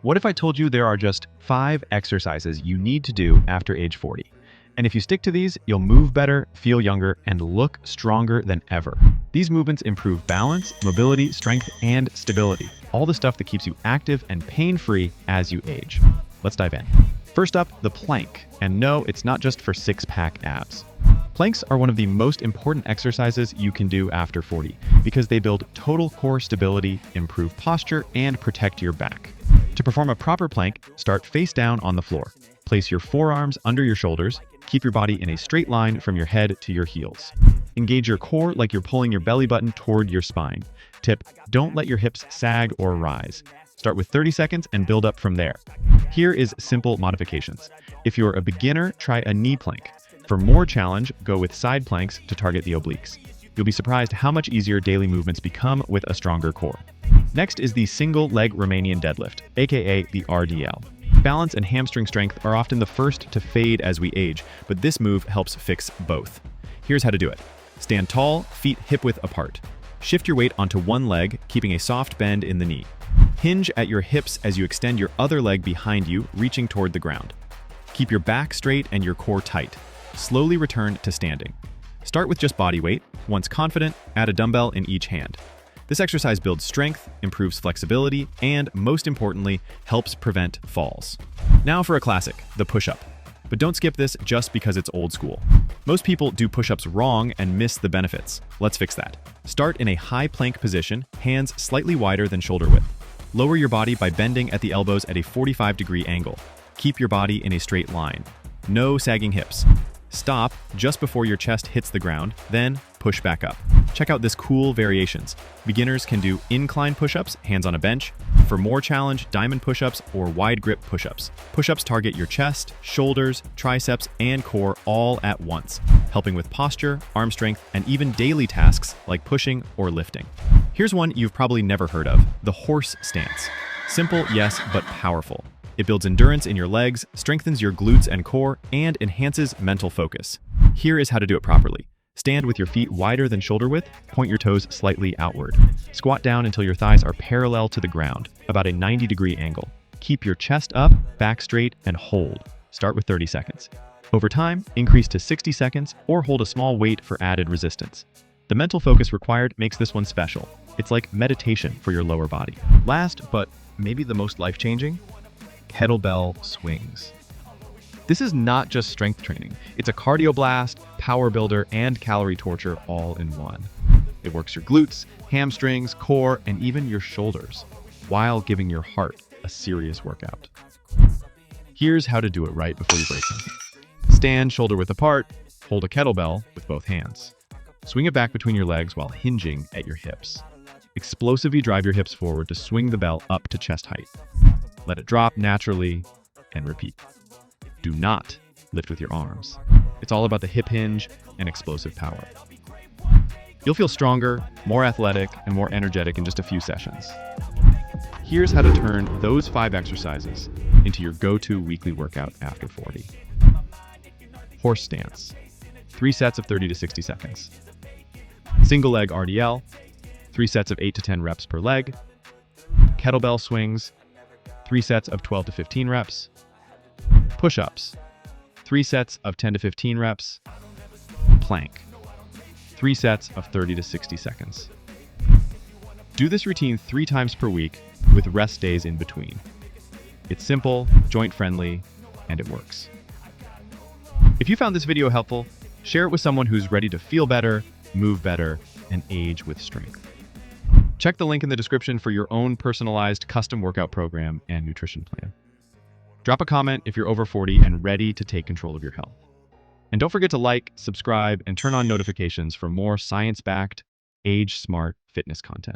What if I told you there are just 5 exercises you need to do after age 40? And if you stick to these, you'll move better, feel younger, and look stronger than ever. These movements improve balance, mobility, strength, and stability. All the stuff that keeps you active and pain-free as you age. Let's dive in. First up, the plank. And no, it's not just for six-pack abs. Planks are one of the most important exercises you can do after 40 because they build total core stability, improve posture, and protect your back. To perform a proper plank, start face down on the floor. Place your forearms under your shoulders. Keep your body in a straight line from your head to your heels. Engage your core like you're pulling your belly button toward your spine. Tip: don't let your hips sag or rise. Start with 30 seconds and build up from there. Here is simple modifications. If you're a beginner, try a knee plank. For more challenge, go with side planks to target the obliques. You'll be surprised how much easier daily movements become with a stronger core. Next is the single leg Romanian deadlift, aka the RDL. Balance and hamstring strength are often the first to fade as we age, but this move helps fix both. Here's how to do it. Stand tall, feet hip-width apart. Shift your weight onto one leg, keeping a soft bend in the knee. Hinge at your hips as you extend your other leg behind you, reaching toward the ground. Keep your back straight and your core tight. Slowly return to standing. Start with just body weight. Once confident, add a dumbbell in each hand. This exercise builds strength, improves flexibility, and most importantly, helps prevent falls. Now for a classic, the push-up. But don't skip this just because it's old school. Most people do push-ups wrong and miss the benefits. Let's fix that. Start in a high plank position, hands slightly wider than shoulder width. Lower your body by bending at the elbows at a 45-degree angle. Keep your body in a straight line. No sagging hips. Stop just before your chest hits the ground, then push back up. Check out this cool variations. Beginners can do incline push-ups, hands on a bench. For more challenge, diamond push-ups or wide grip push-ups. Push-ups target your chest, shoulders, triceps, and core all at once, helping with posture, arm strength, and even daily tasks like pushing or lifting. Here's one you've probably never heard of, the horse stance. Simple, yes, but powerful. It builds endurance in your legs, strengthens your glutes and core, and enhances mental focus. Here is how to do it properly. Stand with your feet wider than shoulder width, point your toes slightly outward. Squat down until your thighs are parallel to the ground, about a 90-degree angle. Keep your chest up, back straight, and hold. Start with 30 seconds. Over time, increase to 60 seconds or hold a small weight for added resistance. The mental focus required makes this one special. It's like meditation for your lower body. Last, but maybe the most life-changing, kettlebell swings. This is not just strength training. It's a cardio blast, power builder, and calorie torture all in one. It works your glutes, hamstrings, core, and even your shoulders, while giving your heart a serious workout. Here's how to do it right before you break them. Stand shoulder width apart, hold a kettlebell with both hands. Swing it back between your legs while hinging at your hips. Explosively drive your hips forward to swing the bell up to chest height. Let it drop naturally and repeat. Do not lift with your arms. It's all about the hip hinge and explosive power. You'll feel stronger, more athletic, and more energetic in just a few sessions. Here's how to turn those 5 exercises into your go-to weekly workout after 40. Horse stance. 3 sets of 30 to 60 seconds. Single leg RDL. 3 sets of 8 to 10 reps per leg. Kettlebell swings. 3 sets of 12 to 15 reps. Push-ups, 3 sets of 10 to 15 reps. Plank, 3 sets of 30 to 60 seconds. Do this routine 3 times per week with rest days in between. It's simple, joint-friendly, and it works. If you found this video helpful, share it with someone who's ready to feel better, move better, and age with strength. Check the link in the description for your own personalized custom workout program and nutrition plan. Drop a comment if you're over 40 and ready to take control of your health. And don't forget to like, subscribe, and turn on notifications for more science-backed, age-smart fitness content.